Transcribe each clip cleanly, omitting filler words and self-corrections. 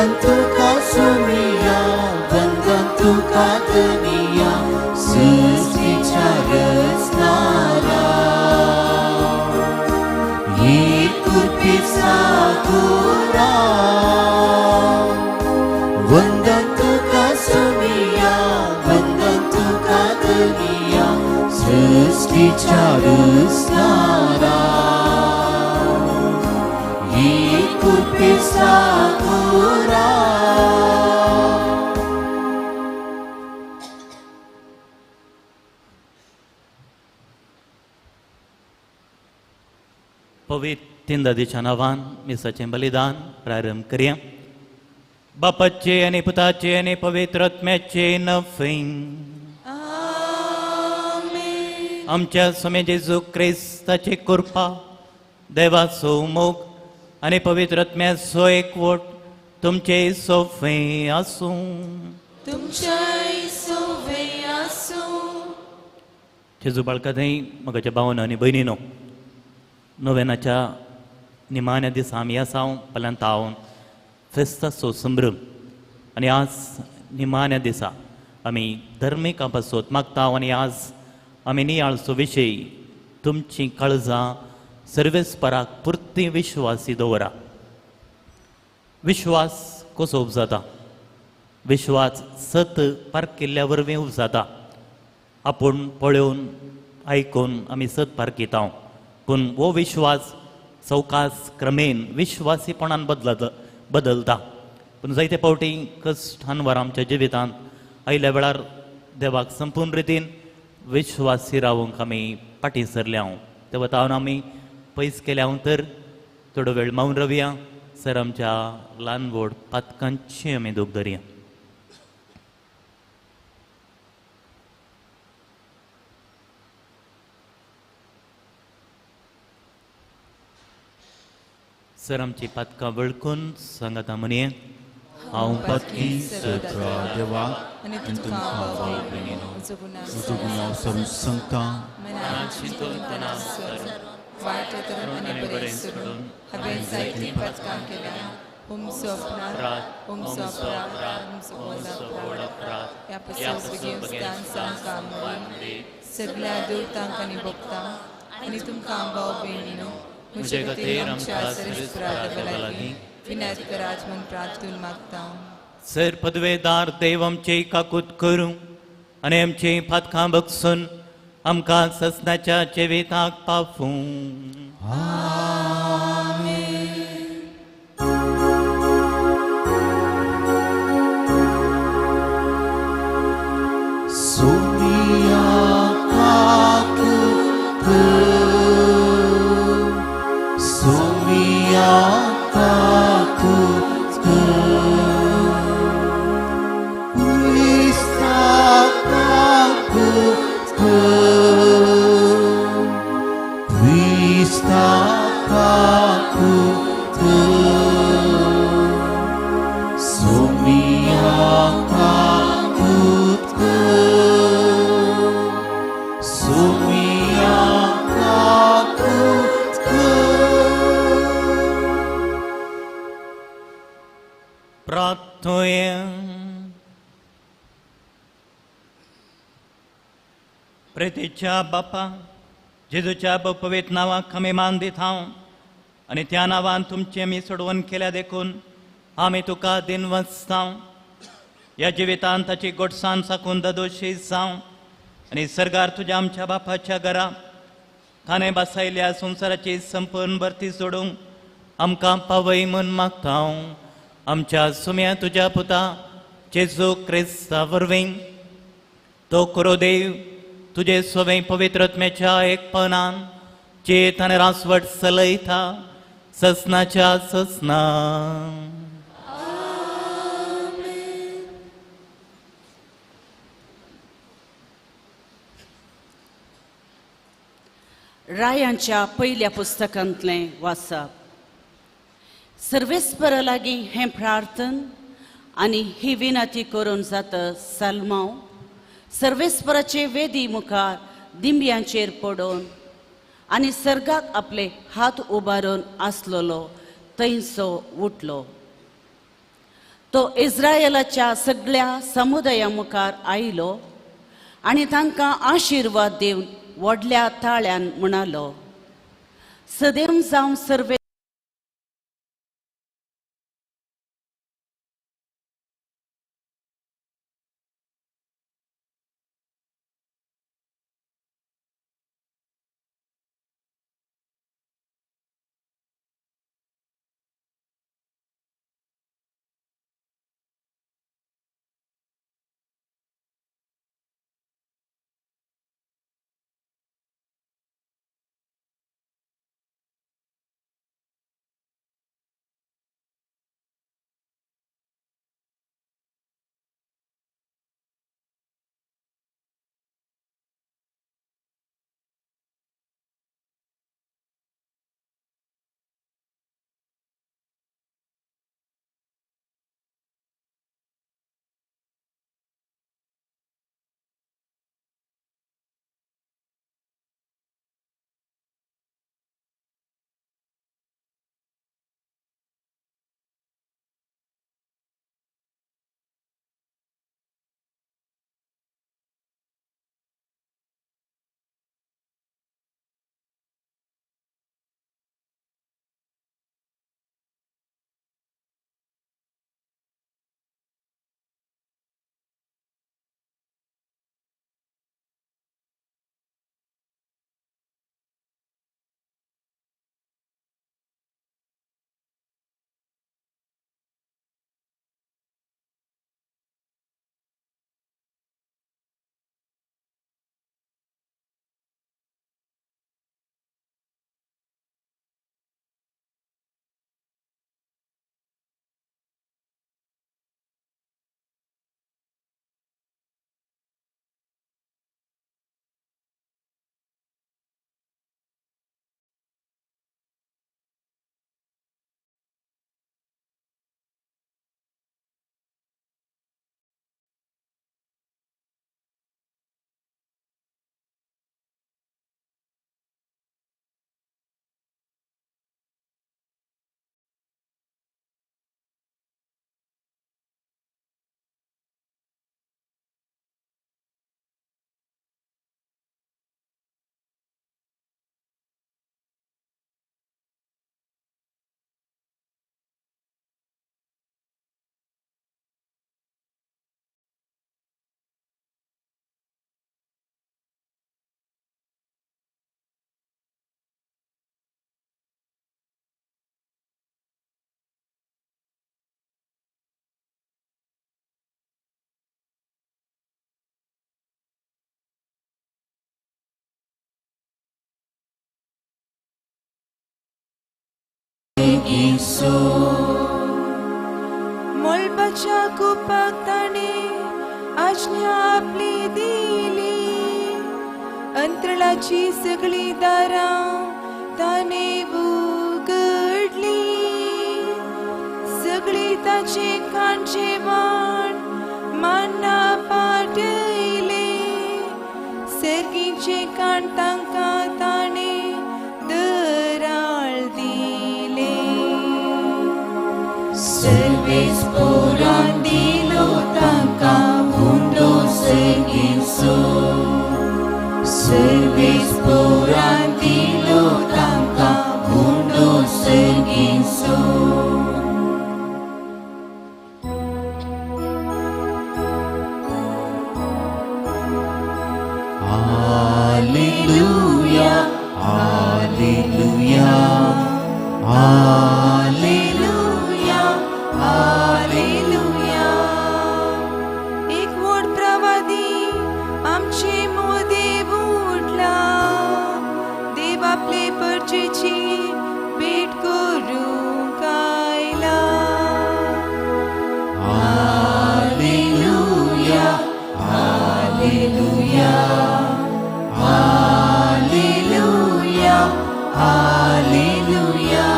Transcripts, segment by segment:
वंदन तुका सुमिया, वंदन तुका दुनिया, सृष्टीच्या रचणारा. कृपेचा गोरा वंदन तुका सुमिया, वंदन तुका दुनिया, सृष्टीच्या रचणारा. कृपेचा गोरा. पवित्र दादीच्या नावान मिसाचें बलिदान प्रारंभ करया. बापाचे आनी पुताचे आनी पवित्र आत्म्याचे नफें. आमच्या स्वामी जेजू क्रिस्ताची कृपा, देवाचो मोग आनी पवित्र आत्म्याचो एकवट तुमचे सोफे आसूं. जेजू बाळका थंय म्हाज्या भावांनो आनी भयणीनो, नोवेनाच्या निमाण्या दिसा आमी आसा पल्यांत हांव फेस्ताचो संभ्रम आनी आज निमाण्या दिसा आमी धर्मीक आपासत मागता. आनी आज आमी नियाळचो विशय तुमची काळजां सर्वेस्पराक पुर्ती विश्वासी दवरा. विश्वास कसो उपजाता? विश्वास सत पारकिल्ल्या वरवीं उपजाता. आपूण पळोवन आयकून आमी सत पारकिता, पूण हो विश्वास सवकास क्रमेन विश्वासीपणान बदलता. पूण जायते फावटी कश्टान वरां आमच्या जिवितांत आयल्या वेळार देवाक संपूर्ण रितीन विश्वासी रावूंक आमी फाटीं सरल्या. ते वतावन आमी पयस केल्या तर थोडो वेळ मौन रावया. सर आमच्या ल्हान व्हड पातकांची आमी दूख धरया. सर आमची पातकां वळखून सांगाता म्हणया. हांव पातकी सत्रा देवा आनी तुमकां भाव भयणीनो, म्हजो गुन्यांव सरून सांगता. वायट आनी बरें सोडून हांवें जायतीं पातकां केल्या. हुमचो अपराध, हुमचो अपराध, ह्या पसरसुगेवस्तान सांगता सगळ्या दुर्तांक आनी भोगतां आनी तुमकां भाव भयणीनो, म्हजे खातीर आमच्या सर्वेस्पराक विनय कराच म्हूण प्रार्थून मागता. सर पदवेदार देव आमचे काकूत करूं आनी आमचे पातकां बगसून आमकां ससनाच्या जिविताक पावूं. प्रेतीच्या बापा जेजूच्या पवित्र नांवाक आमी मान दिता आनी त्या नांवान तुमची आमी सोडवण केल्या देखून आमी तुका दिनवस्ता. ह्या जिवितांत ताची गोडसाण साकून दोशी जावं आनी सर्गार तुज्या आमच्या बापाच्या घरा ताणें बसयल्या संवसाराची संपूर्ण भरती सोडूंक आमकां पावय म्हूण मागता. आमच्या सुम्या तुज्या पुता जेजू क्रिस्ता वरवीं तो करो देव तुझे स्वयं पवित्र आत्म्याच्या एकपणान चेत आनी रासवट चलयता ससनाच्या ससना. रायांच्या पयल्या पुस्तकांतलें वाचप. सर्वेस्परा लागीं हें प्रार्थन आनी ही विनंती करून जाता साल्मांव सर्वेस्पराचे वेदी मुखार दिंब्यांचेर पडोवन आनी सर्गाक आपले हात उबारून आसलोलो थंयचो उठलो. तो इस्रायलाच्या सगळ्या समुदाया मुखार आयलो आनी तांकां आशिर्वाद दिवन व्हडल्या ताळ्यान म्हणालो, सदैव जावं सर्वे मोलपाच्या कुपाक ताणें आज्ञा आपली दिली, अंतरळाची सगळी दारां ताणें उगडली, सगळी ताचे काणचे वाण मान्ना पाटयले, सर्गीचे काण तांकां ताणें दराळ दिले. सर्वेस पोरां दिलो तांकां हुंडो सेगीचो, सर्वेस पोरां दिलो तांकां हुंडो सेगीचो. Alleluia, Alleluia, Alleluia, Alleluia. एक व्हड प्रवादी आमचे मोदेव उठला, देव आपले परचेची भेट करूंक आयला. Alleluia, Alleluia, Alleluia, Alleluia.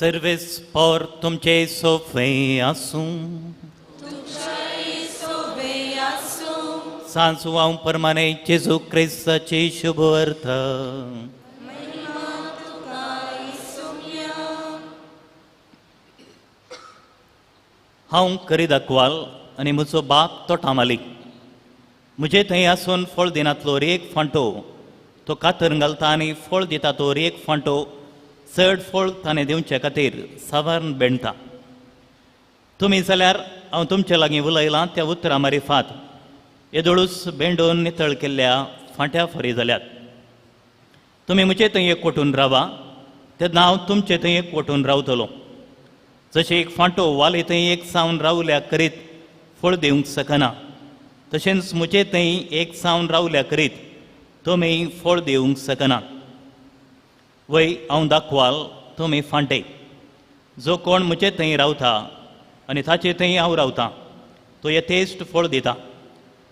सर्वेस्पर तुमचे सोफे आसूं सांसू हांव परमाने जेजू क्रिस्ताची शुभ अर्थ हांव करी दाखवाल आनी म्हजो बाप तोटा मालीक म्हजे थंय आसून फळ दिनातलो एक फांटो तो कातर घालता आनी फळ दिता तो एक फांटो चड फळ ताणें दिवचे खातीर सावारण बेणटा तुमी जाल्यार हांव तुमचे लागीं उलयलां त्या उतरां मारिफात येदोळूच बेंडून नितळ केल्ल्या फांट्या फरी जाल्यात तुमी म्हजे थंय एकवटून रावा तेन्ना हांव तुमचे थंय एकवटून रावतलो जशें एक फांटो वाली थंय एक सावन रावल्या करीत फळ दिवंक शकना तशेंच म्हजे थंय एक सावन रावल्या करीत तुमी फळ दिवंक शकना वय हांव दाखवाल तुमी फांटे जो कोण म्हजे थंय रावता आनी ताचे थंय हांव रावतां तो यथेश्ट फळ दिता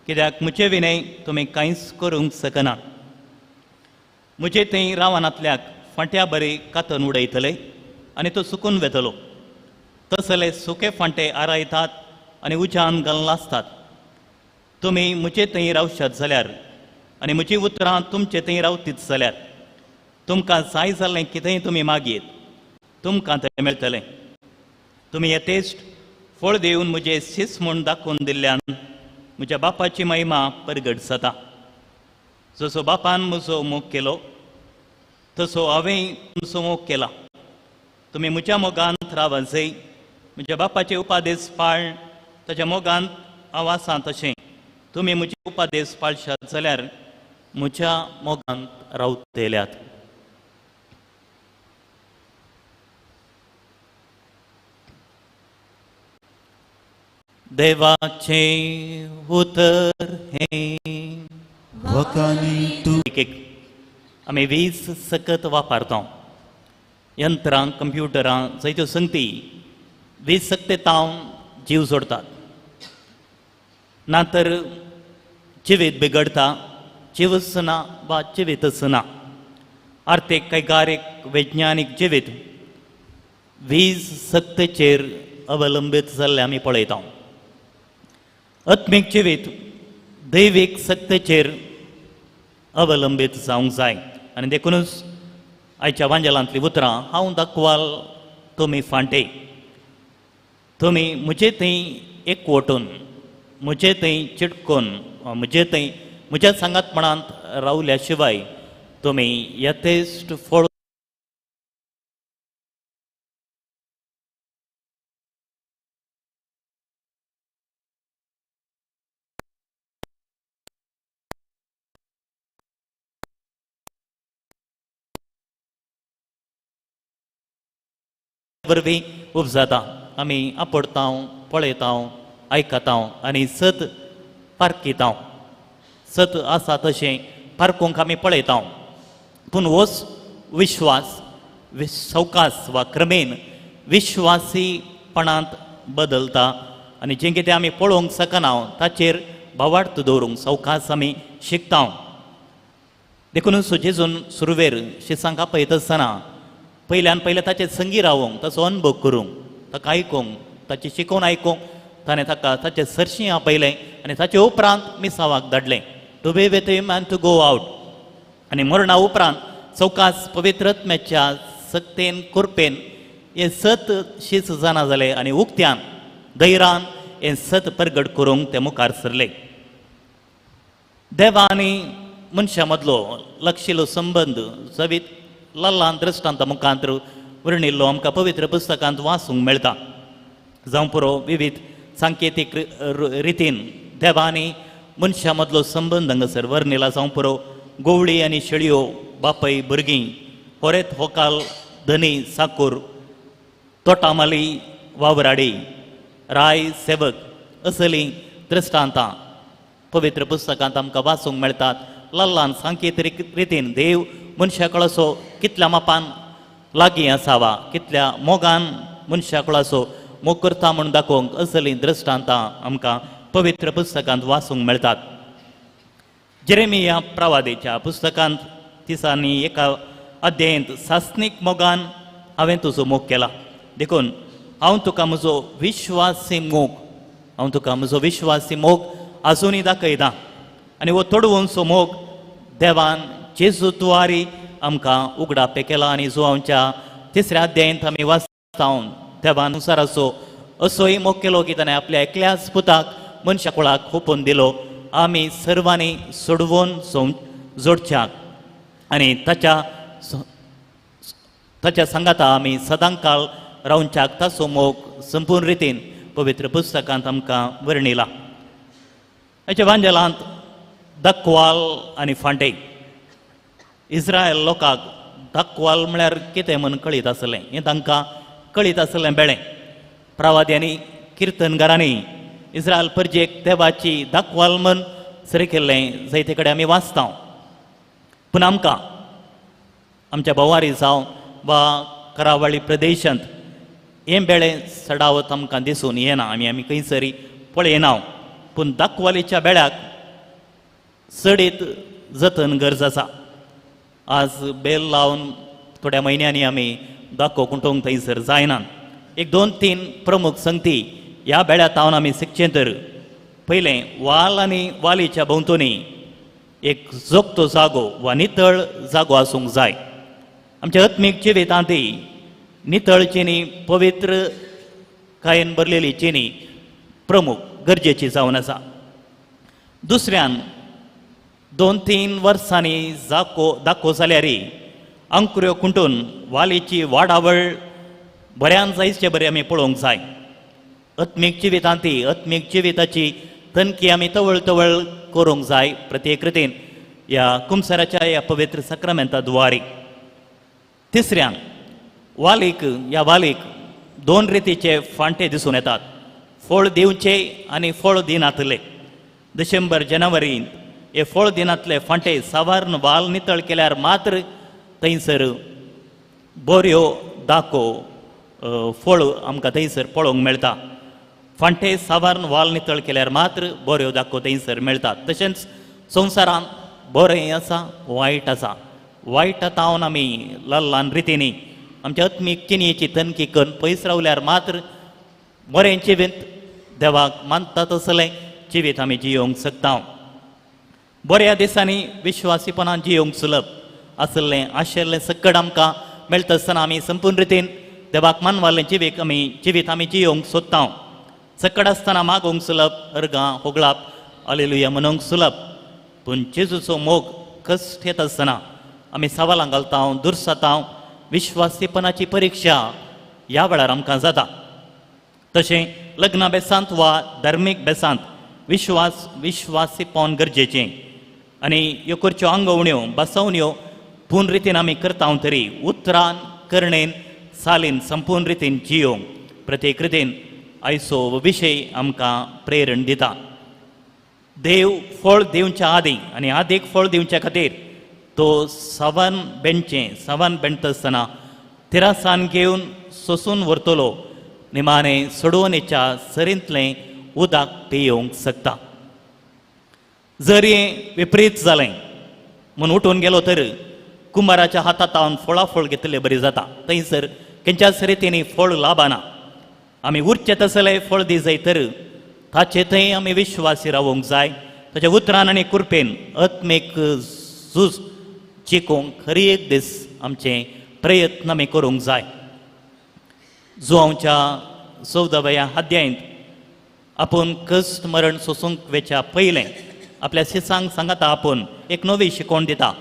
कित्याक म्हजे विनय तुमी कांयच करूंक शकना म्हजे थंय रावनातल्याक फांट्या बरी कातन उडयतले आनी तो सुकून वेतलो तसले सुके फांटे आरायतात आनी उज्यान घालून आसतात तुमी म्हजे थंय रावशात जाल्यार आनी म्हजी उतरां तुमचे थंय रावतीत जाल्यार तुमकां जाय जाल्लें कितेंय तुमी मागीत तुमकां तें मेळटलें तुमी यथेश्ट फळ दिवन म्हजे शीस म्हूण दाखोवन दिल्ल्यान म्हज्या बापाची महिमा परगट जाता जसो बापान म्हजो मोग केलो तसो हांवें तुमचो मोग केला तुमी म्हज्या मोगांत रावा जंय म्हज्या बापाचे उपादेश पाळ ताच्या मोगांत हांव आसां तशें तुमी म्हजे उपादेश पाळशात जाल्यार म्हज्या मोगांत रावतल्यात देवाचे उतर हे वकानी तू एक आमी वीज सकत वापरता यंत्रां कंप्युटरां जायत्यो संगती वीज सक्तेतावन जीव सोडतात ना तर जिवीत बिगडता जीवच ना वा जिवीतच ना आर्थीक कैगारीक वैज्ञानीक जिवीत वीज सक्तेचेर अवलंबीत जाल्लें आमी पळयता आत्मीक जिवीत दैवीक सक्तेचेर अवलंबीत जावंक जाय आनी देखूनच आयच्या वांजेलांतलीं उतरां हांव दाखवाल तुमी फांटे तुमी म्हजे थंय एकवटून म्हजे थंय चिटकून म्हजे थंय म्हज्या सांगातपणांत रावल्या शिवाय तुमी यथेश्ट फळ वरवीं उपजाता आमी आपडतां पळयतां आयकतां आनी सत पारखितां सत आसा तशें पारखूंक आमी पळयतां पूण होच विश्वास सवकास वा क्रमेन विश्वासीपणांत बदलता आनी जें कितें आमी पळोवंक शकना ताचेर भावार्थ दवरूंक सवकास आमी शिकता देखूनच जेजून सुरवेर शिसांक आपयत आसतना पयल्यान पयलें ताचे संगी रावोंक ताचो अनुभव करूंक ताका आयकूंक ताची शिकोवन आयकूंक ताणें ताका ताचें सरशी आपयलें आनी ताचे उपरांत मिसावाक धाडलें to be with him and to go out आनी मरणा उपरांत चवकास पवित्रत्म्याच्या सक्तेन कुरपेन हें सत शीस जाणा जालें आनी उक्त्यान धैर्यान हें सत परगट करूंक ते मुखार सरले देवा आनी मनशा मदलो लागशिल्लो संबंद जवीत ल्हान दृश्टांता मुखांतर वर्णिल्लो आमकां पवित्र पुस्तकांत वाचूंक मेळटा जावं पुरो विविध सांकेतीक रितीन देवा आनी मनशा मदलो संबंद हांगासर वर्णिला जावं पुरो गोवळी आनी शेळयो बापय भुरगीं होरेत होकाल धनी साकूर तोटामाली वावराडी राय सेवक असलीं दृश्टांतां पवित्र पुस्तकांत आमकां वाचूंक मेळटात ल्हान सांकेतीक रितीन देव मनशाक असो कितल्या मापान लागीं आसावा कितल्या मोगान मनशाक असो मोग करता म्हूण दाखोवंक असलीं दृश्टांतां आमकां पवित्र पुस्तकांत वाचूंक मेळटात जेरेमिया प्रवादेच्या पुस्तकांत दिसांनी एका अध्यायांत सासनीक मोगान हांवें तुजो मोग केला. देखून हांव तुका म्हजो विश्वासी मोग, हांव तुका म्हजो विश्वासी मोग आजुनूय दाखयता. आनी हो तोडवोनचो मोग देवान जेजू द्वारी आमकां उगडापे केला. आनी जो आमच्या 3ऱ्या अध्यायांत आमी वाचता देवान संवसाराचो असोय मोग केलो की ताणें आपल्या एकल्याच पुताक मनशा कुळाक ओपून दिलो, आमी सर्वांनी सोडवून जोडच्याक आनी ताच्या सांगाता आमी सदांकाळ रावच्याक ताचो मोग संपूर्ण रितीन पवित्र पुस्तकांत आमकां वर्णिला. हेच्या वांजेलांत दाखवाल आनी फांटे. इस्रायल लोकांक दाखवाल म्हळ्यार कितें म्हूण कळीत आसलें, हें तांकां कळीत आसलें बेळें. प्रवाद्यांनी किर्तनकारांनी इस्रायल परजेक देवाची दाखवाल म्हूण सरी केल्लें जायते कडेन आमी वाचता. पूण आमकां आमच्या भोवारी जावं वा करावळी प्रदेशांत हें बेळें सडावत आमकां दिसून येना, आमी खंयसरी पळयना. पूण दाखवालीच्या बेळ्याक चडीत जतन गरज आसा. आज बेल लावन थोड्या म्हयन्यांनी आमी दाखो कुंटोवंक थंयसर जायना. 1-2-3 प्रमुख संगती ह्या बेळ्यांत हांव आमी शिकचें तर पयलें वाल आनी वालीच्या भोंवतणी एक जोगतो जागो वा नितळ जागो आसूंक जाय. आमच्या आत्मीक जिवितांतय नितळची न्ही पवित्र कायेन भरलेली न्ही प्रमुख गरजेची जावन आसा. दुसऱ्यान 2-3 वर्सांनी दाखो जाल्यारय अंकुऱ्यो कुंटून वालीची वाडावळ बऱ्यान जायचे बरें आमी पळोवंक जाय. आत्मीक जिवितांतय आत्मीक जिविताची तणकी आमी तवळ तवळ करूंक जाय प्रत्येक रितीन ह्या कुमसाराच्या ह्या पवित्र सक्रामेंता द्वारे. तिसऱ्यान ह्या वालीक 2 रितीचे फांटे दिसून येतात, फळ दिवचे आनी फळ दिनातले. डिसेंबर जानेवारींत हे फळ दिनातले फांटे सावारण वाल नितळ केल्यार मात्र थंयसर बऱ्यो दाखो फळ आमकां थंयसर पळोवंक मेळटा. फांटे सावारण वाल नितळ केल्यार मात्र बऱ्यो दाखो थंयसर मेळटात. तशेंच संवसारांत बरें आसा वायट आसा. वायटांतावन आमी ल्हान रितींनी आमच्या आत्मीक जिणेची तणकी करून पयस रावल्यार मात्र बरें जिवीत देवाक मानता तसलें जिवीत आमी जियोंक शकता. बऱ्या दिसांनी विश्वासीपणान जियोंक सुलभ आसलें आशिल्लें सकड आमकां मेळटा आसतना आमी संपूर्ण रितीन देवाक मानवालें जिवीत आमी जियोंक सोदता. सकड आसतना मागोवंक सुलभ, अर्गां होगळाप हालेलुया म्हणूंक सुलभ. पूण जेजूचो मोग कश्ट येता आसतना आमी सवालां घालता, दुर्साता, विश्वासीपणाची परिक्षा ह्या वेळार आमकां जाता. तशें लग्ना बेसांत वा धार्मीक बेसांत विश्वासीपण गरजेचें. आनी ह्यो करच्यो आंगवण्यो बसवण्यो पूर्ण रितीन आमी करता तरी उतरान करणेन सालीन संपूर्ण रितीन जियोंक प्रत्येक रितीन आयचो विशय आमकां प्रेरण दिता. देव फळ दिवच्या आदीं आनी आदीक फळ दिवच्या खातीर तो सावन बेंडटा आसतना तिरासान घेवन सोसून व्हरतलो निमाणें सोडवणेच्या सरींतलें उदक पियोंक शकता. जर हें विपरीत जालें म्हूण उठून गेलो तर कुंभाराच्या हातांत फळाफळ घेतलें बरी जाता. थंयसर खंयच्याच रितींनी फळ लाभना. आमी उरचे तसले फळ दी जाय तर ताचे थंय आमी विश्वासी रावूंक जाय. ताच्या उतरान आनी कुरपेन आत्मीक झूज जिखूंक खरी एक दीस आमचे प्रयत्न आमी करूंक जाय. जो आमच्या 14व्या अध्यायांत आपूण कश्ट मरण सोसूंक वेच्या पयलें आपल्या शिसांक सांगता आपूण एक नवी शिकवण दिता.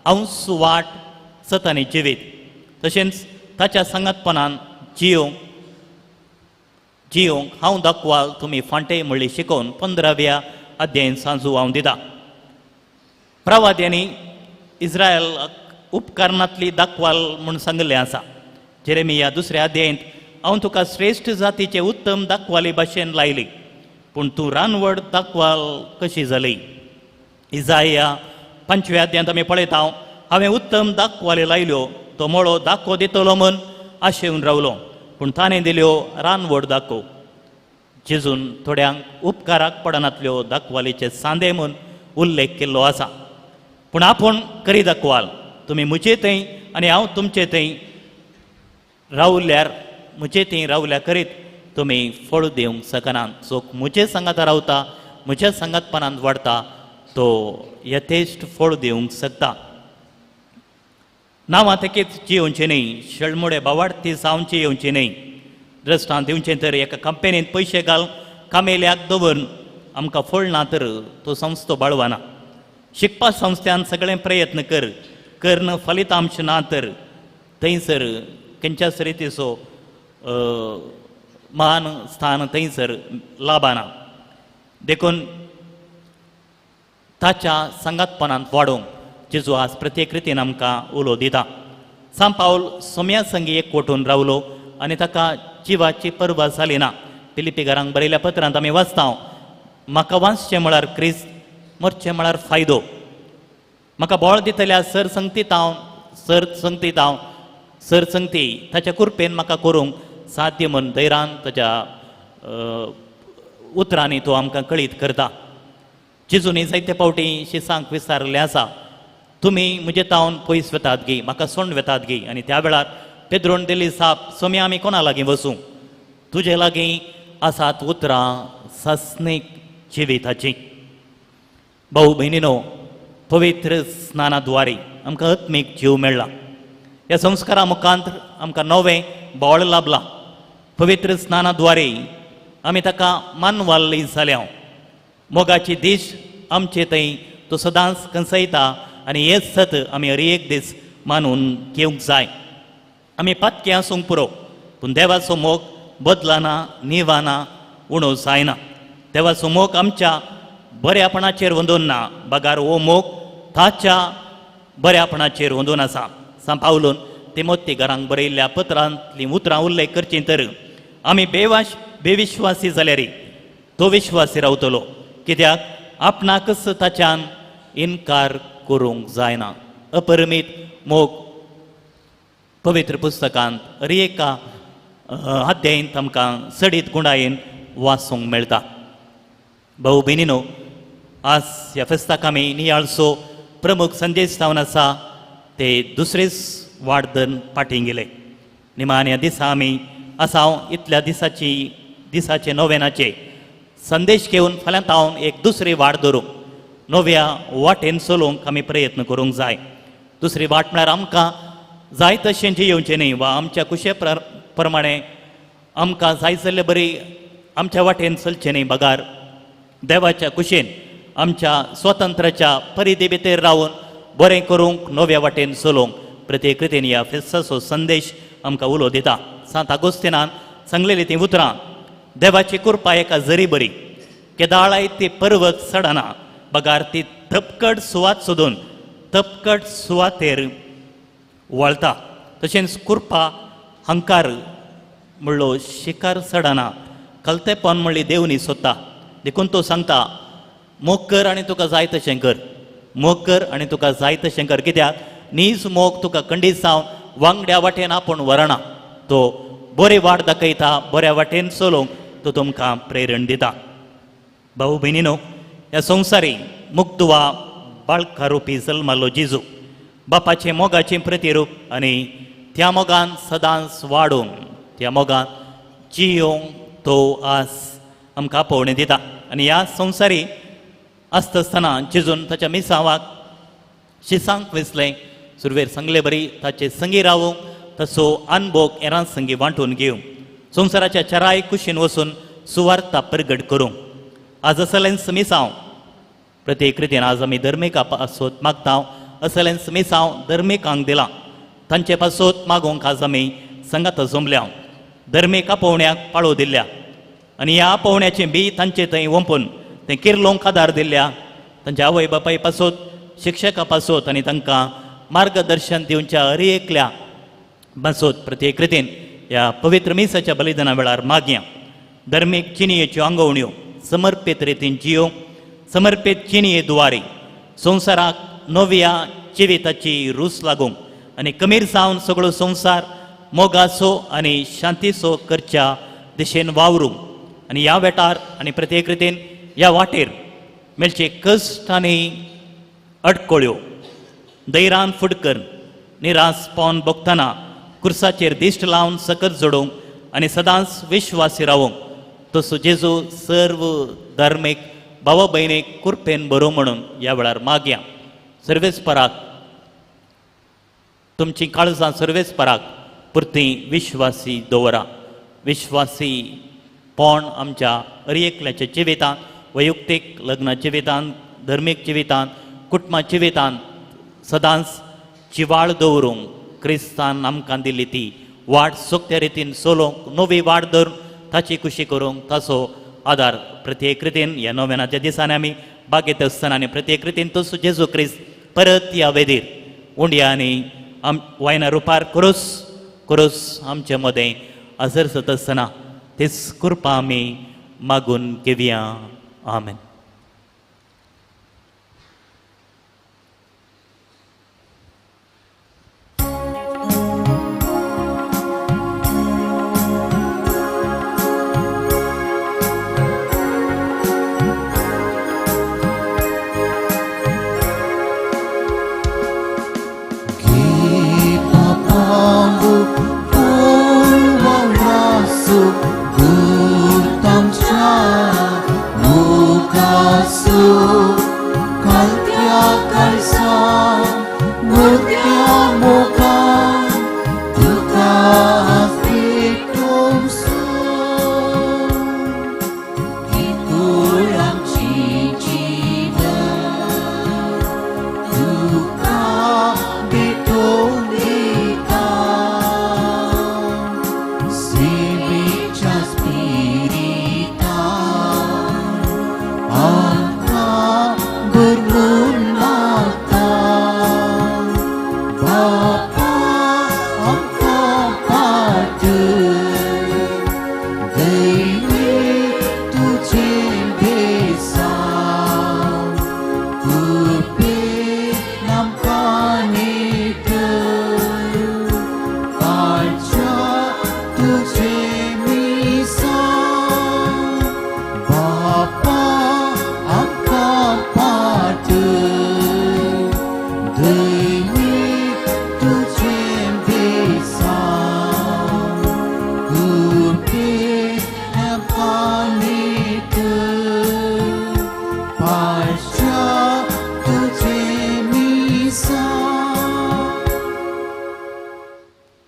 हांव सुवाट सतानी जिवीत. तशेंच ताच्या सांगातपणान जियोंक हांव दाखवाल तुमी फांटे म्हणली शिकोवन 15व्या अध्यायांत सांजू हांव दिता. प्रवाद्यांनी इस्रायल उपकारणांतली दाखवाल म्हूण सांगलें आसा. जेरेमिया 2ऱ्या अध्यायांत हांव तुका श्रेश्ठ जातीचे उत्तम दाखवाली भाशेन लायली, पूण तूं रानवड दाखवाल कशी जाली. इजाया 5व्या अध्यायांत आमी पळयता हांवें उत्तम दाखवाली लायल्यो, तो मोळो दाखो दितलो म्हूण आशेवन रावलो, पूण ताणें दिल्यो रानवड दाखो. जेजून थोड्यांक उपकाराक पडनातल्यो दाखवालीचे सांदे म्हूण उल्लेख केल्लो आसा. पूण आपूण खरी दाखवाल, तुमी म्हजे थंय आनी हांव तुमचे थंय रावल्यार म्हजे थंय रावल्या करीत तुमी फळ दिवंक शकनात. जो म्हजे सांगात रावता, म्हज्या सांगातपणांत वाडटा, तो यथेश्ट फळ दिवंक शकता. नांवां तेकेच येवचें न्ही, शेळमुडे बावार्थी जावचें येवचें न्ही. द्रश्टांत दिवचें तर एका कंपनींत पयशे घाल, कामेल्याक दवर, आमकां फळ ना तर तो संस्थो बाळवाना. शिकपा संस्थ्यान सगळें प्रयत्न करन फलितांश ना तर थंयसर खंयच्याच रितीचो मान स्थान थंयसर लाभना. देखून ताच्या संगातपणांत वाडोवंक जेजू आज प्रत्येक रितीन आमकां उलो दिता. सांत पावल सोम्या संगी एकवटून रावलो आनी ताका जिवाची पर्वा जाली ना. फिलिपिकारांक बरयल्या पत्रांत आमी वाचता, म्हाका वाचचें म्हळ्यार क्रिस्त, मरचें म्हळ्यार फायदो. म्हाका बोळ दितल्या सरसंगती ताच्या कुरपेन म्हाका करूंक साध्य म्हूण धैर्यान ताच्या उतरांनी तो आमकां कळीत करता. जेजूनी जायते फावटी शिसांक विचारलें आसा, तुमी म्हजे तावन पयस वेतात गे, म्हाका सोंड वेतात गे. आनी त्या वेळार पेद्रोन दिली साप, सोम्या आमी कोणा लागीं वचूं? तुजे लागीं आसात उतरां सासणीक जिविताची. भाऊ भयणीनो, पवित्र स्नानाद्वारे आमकां आत्मीक जीव मेळ्ळा. ह्या संस्कारा मुखांत आमकां नवें बोळ लाभलां. पवित्र स्नानाद्वारे आमी ताका मानवाल्ली जाल्या. मोगाची दीश आमचे थंय तो सदांच कंसयता आनी हें सत आमी हर एक दीस मानून घेवंक जाय. आमी पातके आसूंक पुरो, पूण देवाचो मोग बदलना, निवाना, उणो जायना. देवाचो मोग आमच्या बऱ्यापणाचेर वंदून ना, बगार हो मोग ताच्या बऱ्यापणाचेर वंदून आसा. सांत पावलोन तिमोथी घरांक बरयल्ल्या पत्रांतलीं उतरां उल्लेख करचीं तर आमी बेविश्वासी जाल्यार तो विश्वासी रावतलो, कित्याक आपणाकच ताच्यान इन्कार करूंक जायना. अपरिमीत मोग पवित्र पुस्तकांत हर एका अध्यायींत आमकां सडीत गुणायेन वाचूंक मेळटा. भाऊ भयणीनो, आज ह्या फेस्ताक आमी नियाळसो प्रमुख संदेश जावन आसा ते दुसरेच वाडदन फाटीं गेले. निमाण्या दिसा आमी आसा इतल्या दिसाचे नोवेनाचे संदेश घेवन फाल्यां तावन एक दुसरी वाट धरूंक, नव्या वाटेन चलोवंक आमी प्रयत्न करूंक जाय. दुसरी वाट म्हळ्यार आमकां जाय तशें जियोवचें न्ही, वा आमच्या कुशे प्रमाणे आमकां जाय जाल्ले बरी आमच्या वाटेन चलचें न्ही. बगार देवाच्या कुशेन आमच्या स्वतंत्राच्या परिधी भितर रावन बरें करूंक, नव्या वाटेन चलोवंक प्रत्येक रितीन ह्या फेस्ताचो संदेश आमकां उलो दिता. सांत आगोस्तिनान सांगलेलीं तीं उतरां, देवाची कृपा एका जरी बरी, केदाळाय ती पर्वत चडना, बगार ती तपकट सुवात सोदून तपकट सुवातेर वळटा. तशेंच कृपा हंकार म्हणलो शिकार चडना, कलतेपण म्हणली देवनी सोदता. देखून तो सांगता, मोग कर आनी तुका जाय तशें कर, मोग कर आनी तुका जाय तशें कर. कित्याक नीज मोग तुका खंडीत जावन वांगड्या वाटेन आपूण व्हरना, तो बरी वाट दाखयता, बऱ्या वाटेन चलोवंक तो तुमकां प्रेरण दिता. भाऊ भयणीनो, ह्या संवसारी मुक्त वा बाळकारुपी जल्मालो जेजू बापाचे मोगाचें प्रतिरूप आनी त्या मोगान सदांच वाडोवंक, त्या मोगान जियोवंक तो आज आमकां आपोवणें दिता. आनी ह्या संवसारी आसतना जेजून ताच्या मिसावाक शिसांक वेचलें. सुरवेर सांगले बरी ताचे संगी रावूंक, तसो अनभोग हेरां संगी वांटून घेवंक, संवसाराच्या चराय कुशीन वचून सुवार्ता प्रगट करूंक. आज असलेंच मिसांव प्रत्येक रितीन आज आमी धर्मीका पासोत मागता. असलेंच मिसांव धर्मिकांक दिलां, तांचे पासोत मागोवंक आज आमी संगात जमल्या. धर्मीक आपोवण्याक पाळो दिल्ल्या आनी ह्या आपोवण्याचें बी तांचे थंय वंपून तें किर्लोवंक आदार दिल्ल्या. तांच्या आवय बापाय पासोत, शिक्षका पासोत आनी तांकां मार्गदर्शन दिवच्या हर एकल्या पासोत प्रत्येक रितीन ह्या पवित्र मिसाच्या बलिदाना वेळार मागया. धर्मीक चिनयेच्यो आंगवण्यो समर्पीत रितीन जियो, समर्पीत चिनये दुवारे संवसाराक नव्या जिविताची रूच लागूंक आनी कमीर जावन सगळो संवसार मोगाचो आनी शांतीचो करच्या दिशेन वावरूंक. आनी ह्या वेटार आनी प्रत्येक रितीन ह्या वाटेर मेळचे कश्ट आनी अडखळ्यो धैर्यान फुडकर निराश पावन भोगतना कुर्साचेर दिश्ट लावन सकत जोडूंक आनी सदांच विश्वासी रावूंक तसो जेजू सर्व धर्मीक भाव भयणीक कुरपेन बरो म्हणून ह्या वेळार मागया. सर्वेस्पराक तुमची काळजां सर्वेस्पराक पुरती विश्वासी दवरा. विश्वासी पोण आमच्या अरियेकल्याच्या जिवितांत, वैयक्तीक लग्ना जिवितांत, धर्मीक जिवितांत, कुटुंबा जिवितांत सदांच जिवाळ दवरूंक क्रिस्तान आमकां दिली ती वाट सोंकत्या रितीन सोलोवंक, नवी वाट धरून ताची खुशी करूंक ताचो आदार प्रत्येक रितीन ह्या नोवेनाच्या दिसांनी आमी बागेत आसतना आनी प्रत्येक रितीन तसो जेजू क्रिस्त परत ह्या वेदीर उंड्या आनी वायना रुपार करूस आमचे मदें हजर जाता आसतना तेच कृपा आमी मागून घेवया. आमेन.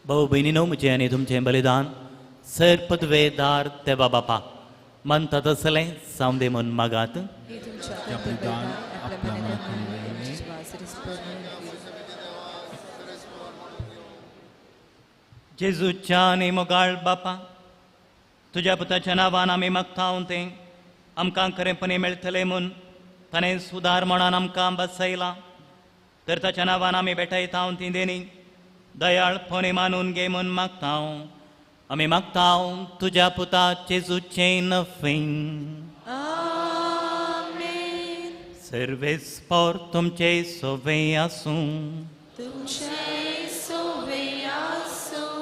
भाऊ बहिणीनो, म्हजें आनी तुमचें बलिदान सर पदवेदार देवा बापा म्हणटा तसलें सावंदे म्हूण मागात. हे तुमच्या बलिदान आपल्या मनात विश्वास रिस्परून जेजूच्या आनी मोगाळ बापा, तुज्या पुताच्या नांवान आमी मागतां तें आमकां खरेंपणी मेळटलें म्हूण ताणें सुदार म्हणून आमकां बसयलां. तर ताच्या नांवान आमी भेटयता ती देणी दयाळपणी मानून घे म्हूण मागतां. आमी मागतां तुज्या पुता जेजूचें नफीं. आमेन. सर्वेस्पर तुमचे सोवे आसूं. तुमचे सोवे आसूं.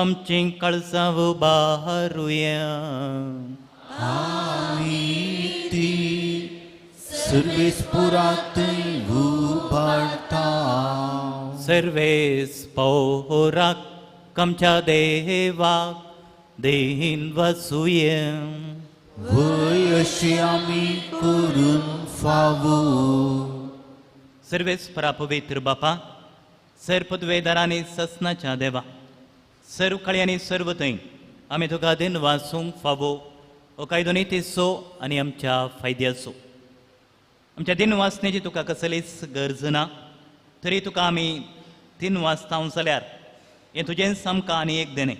आमची काळजां उबारुया. सर्वेस्पुरात उबारता. सर्वेस्पराक आमच्या देवाक देहीन वसूया. वय अशी आमी करून फावो. सर्वेस्परा पवित्र बापा, सर पदवेदारांनी ससनाच्या देवा, सर्व काळी आनी सर्व थंय आमी तुका दिन वासूंक फावो. ओ कायदोनी तिसो आनी आमच्या फायद्याचो. आमच्या दिन वाचण्याची तुका कसलीच गरज ना, तरी तुका आमी दिन वाचता जाल्यार हें तुजें सामकां आनी एक देणें.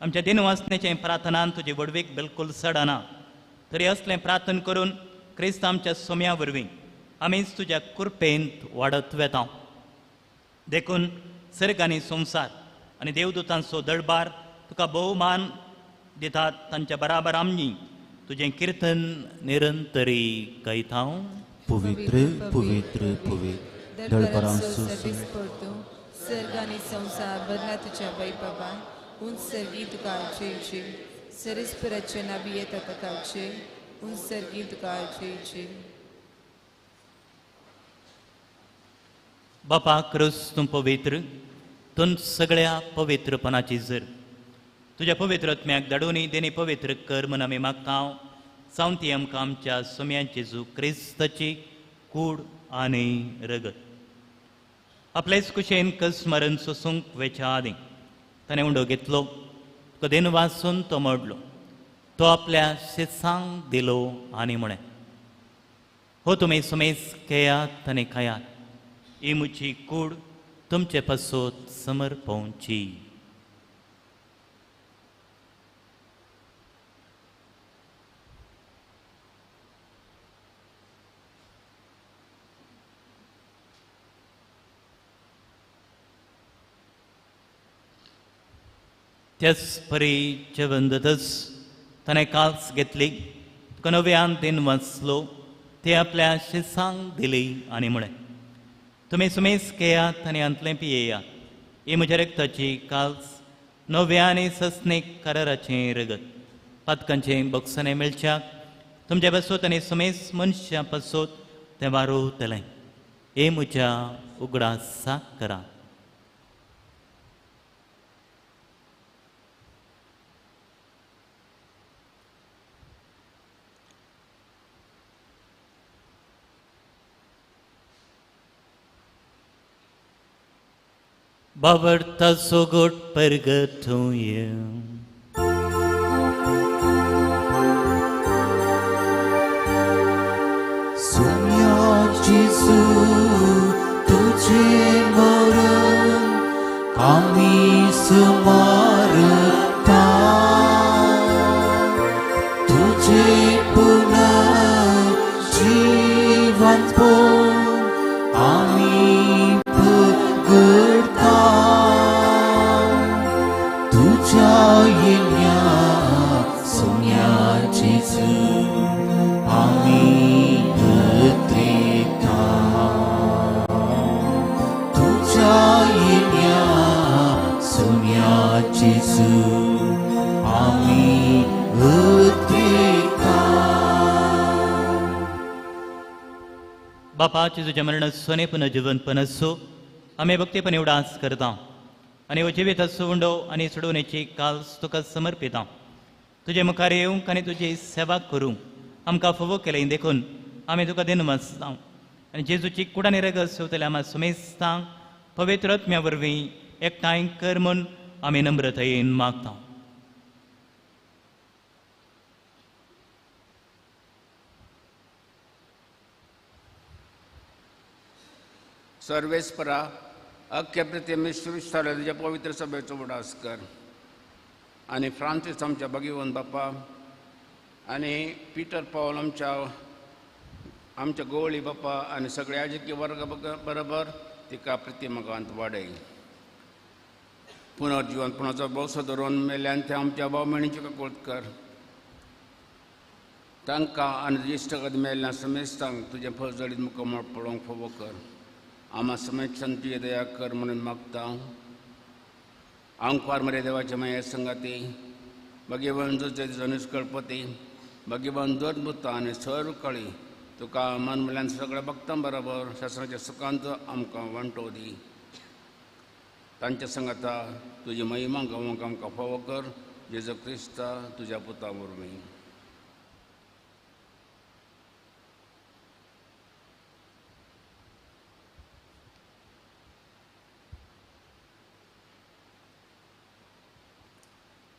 आमच्या दिन वाचण्याचें प्रार्थनान तुजे वडवीक बिलकुल सडना, तरी असलें प्रार्थना करून क्रिस्त आमच्या सोम्या वरवीं आमीच तुज्या कृपेंत वाडत वेता. देखून सर्ग आनी संवसार आनी देवदूतांचो दळबार तुका भोवमान दितात. तांच्या बराबर आमी तुजें कीर्तन निरंतरी गायता. पवित्र पवित्र पवित्र दळपरांचो सर्ग आनी संवसार बदला तुज्या वैभवान उंच सर्गी तुका आर्चेची. सरिस्पराचे नावी येता तकाचे उंच सर्गी तुका आर्चेची. बापा क्रूस तूं पवित्र, तुन सगळ्या पवित्रपणाची जर तुझ्या पवित्र आत्म्याक धाडून देणे पवित्र कर म्हूण आमी मागता जावन ती आमकां आमच्या सोम्यांची जू क्रिस्ताची कूड आनी रगत आपलेच कुशेन कस मरण सोसूंक वेच्या आदी ताणें उंडो घेतलो तुका देन वाचून तो मोडलो तो आपल्या शिसांक दिलो आनी म्हणे हो तुमी सुमेस केयात आनी खायात ही मुची कूड तुमचे पासोत समर्पवची त्याच परी जेवण जातच ताणें कास घेतली तुका नव्यान दिन वाचलो ते आपल्या शिसांक दिली आनी म्हळें तुमी सुमेस केयात आनी अंतलें पियेयात ही म्हज्या रक्ताची काल्स नव्या आनी सस्नेक कराराचें रगत पातकांचें बक्षांनी मेळच्याक तुमचे पासोत आनी सुमेस मनशा पासोत तें वारोतलें हे म्हज्या उगडासाक करा Bavarta sogot pergatoia. सोम्या जेजू तुझे मरण आमी स्मारता तुझे पुन्हा जीवन आमी पगडता तुझ्या येण्या सोम्या जेजू आमी जेजू आमी बापाचे तुझ्या मरण सोने पुन्हा जीवनपण असो आम्ही भक्तीपणे उडास करता आणि हो जिवीत असो उंडो आणि सोडवण्याची काल्स तुका समर्पिता तुझे मुखार येवंक आनी तुजी सेवा करूंक आमकां फोवो केलें देखून आमी तुका दिन वाचता आनी जेजूची कुडानी रगत सेवतले आम्हा सुमेस्तांक पवित्र आत्म्या वरवीं एकठांय कर म्हूण आमी नम्रतायेन मागता सर्वेस्परा अख्ख्या प्रतिमेश्वर तुझ्या पवित्र सभेचो उडास कर आनी फ्रांसीस आमच्या भगिवन बापा आनी पिटर पॉल आमच्या गोवळी बापा आनी सगळे याजकी वर्ग बरोबर तिका प्रतिमकांत वाडय पुनर्जीवनपणाचो भरोसो धरून मेल्यान ते आमच्या भाव भयणीची काकूळट कर तांकां आनी इश्ट मेल्ल्या समेस्तांक तुजें फळजडीत मुखार पडोवंक फोवो कर आम्हा समेस्तांक तुजे दया कर म्हणून मागता आंकवार मरे देवाचे माये संगाती भगिवन जनीस कळपती भगिवन दोन आनी सर्व कळी तुका मन म्हळ्यान सगळ्या भक्तां बरोबर शास्त्राच्या सुखांत आमकां वांटो दी तांच्या संगता तुजी महिमा गावोंक आमकां फावो कर जेजू क्रिस्ता तुज्या पुता वरवीं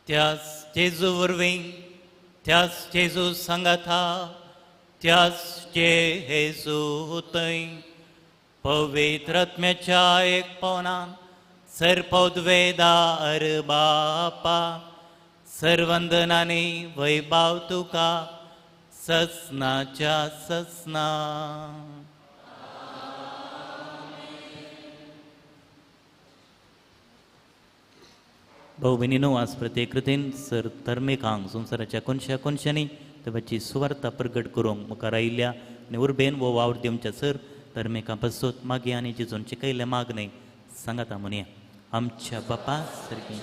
त्याच जेजू वरवीं त्याच जेजू सांगाता त्याच जेजू थंय पवित्र आत्म्याच्या एक पवनान सर्पोद्वेदार बापा सर्वंदनानी वैभाव तुका ससनाच्या ससना भाऊ भयणीनो आज प्रत्येक कृतीन सर धर्मिकांक संवसाराच्या कोणशा कोणशांनी देवाची सुवार्ता प्रगट करूंक मुखार आयिल्ल्या आनी उर्बेन वो वावर दिवच्या सर धर्मिकां पासत मागे आनी जिजून शिकयले मागणे सांगाता म्हणया आमच्या बापा सारकी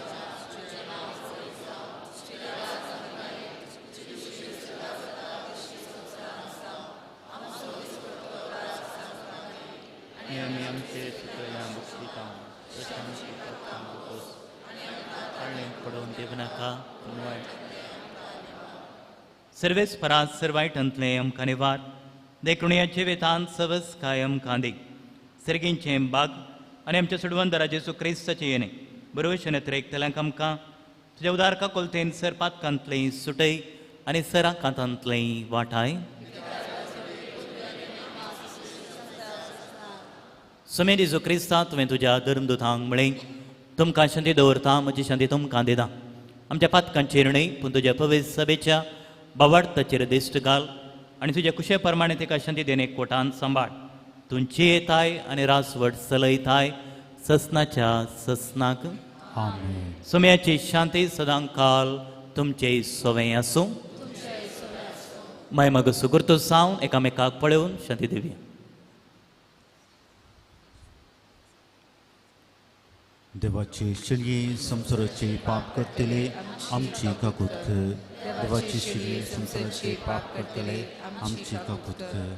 पडून देव नाका पूण वायट सर्वेस परास सर्वायटांतले आमकां निवार देखुणयाचे वेतान सवस काय आमकां दी सर्गींचे बाग आनी आमच्या सुडवंदरा जेसू क्रिस्ताचे येणे बरोवशेन एकतल्यांक आमकां तुज्या उदारका कोलतेन सरपातकांतली सुटय आनी सराकांतांतली वाटाय सुमे जेजू क्रिस्ता तुवें तुज्या धर्मदुतांक म्हळें तुमकां शांती दवरता म्हजी शांती तुमकां दिता आमच्या पातकांचेर न्हय पूण तुज्या पवित्र सभेच्या बावार्थाचेर दिश्ट घाल आनी तुज्या कुशे प्रमाणे ताका शांती देणे एकवटान सांबाळ तुमची येताय आनी रासवट चलयताय ससनाच्या ससनाक आमेन. सुम्याची शांती सदां काल तुमचे सोवें आसूं माय मग सुगुर्तो सावन एकामेकाक पळोवन शांती दिवया देवाचे शिलये संसाराचे पाप करतले आमची काकूत कर. देवाचे शिलये संसाराचे पाप करतले आमची काकूत कर.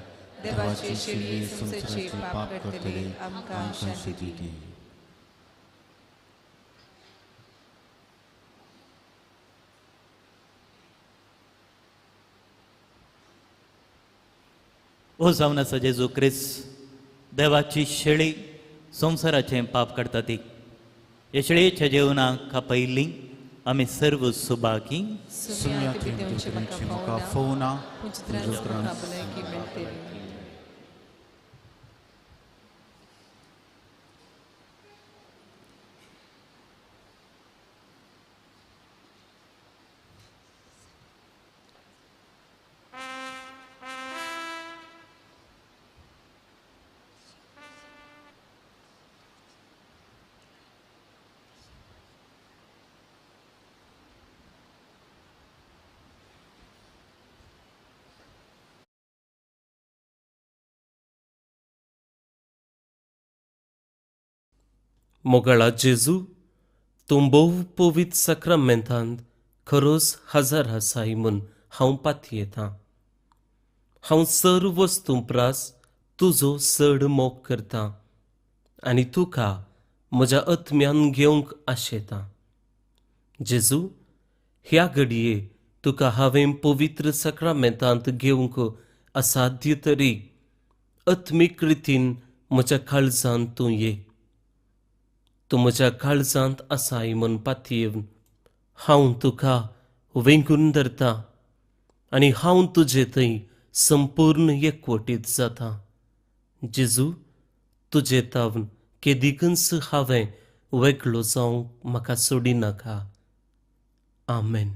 देवाचे शिलये संसाराचे पाप करतले आमकां शांती दी. ओ जावन आसा जेजू क्रिस्त देवाची शेळी संवसाराचें पाप करता ती हे शेळयेच्या जेवणाक खापयल्ली आमी सर्व सुबाकी सुम्यात तुमचे म्हाका फोवना मोगळा जेजू तूं भोव पवित्र सक्रामेंतांत खरोच हजर आसाय म्हूण हांव पातयेतां. हांव सर्व वस्तू प्रास तुजो चड मोग करतां आनी तुका म्हज्या आत्म्यान घेवंक आशेतां. जेजू ह्या घडये तुका हांवें पवित्र सक्रामेंतांत घेवंक असाध्य तरी आत्मीक रितीन म्हज्या काळजांत तूं ये. तूं म्हज्या काळजांत आसाय म्हूण पातयेवन हांव तुका वेंगून धरतां आनी हांव तुजे थंय संपूर्ण एकवटीत जाता. जेजू तुजे तावन केदिकच हांवें वेगळो जावंक म्हाका सोडिनाका. आमेन.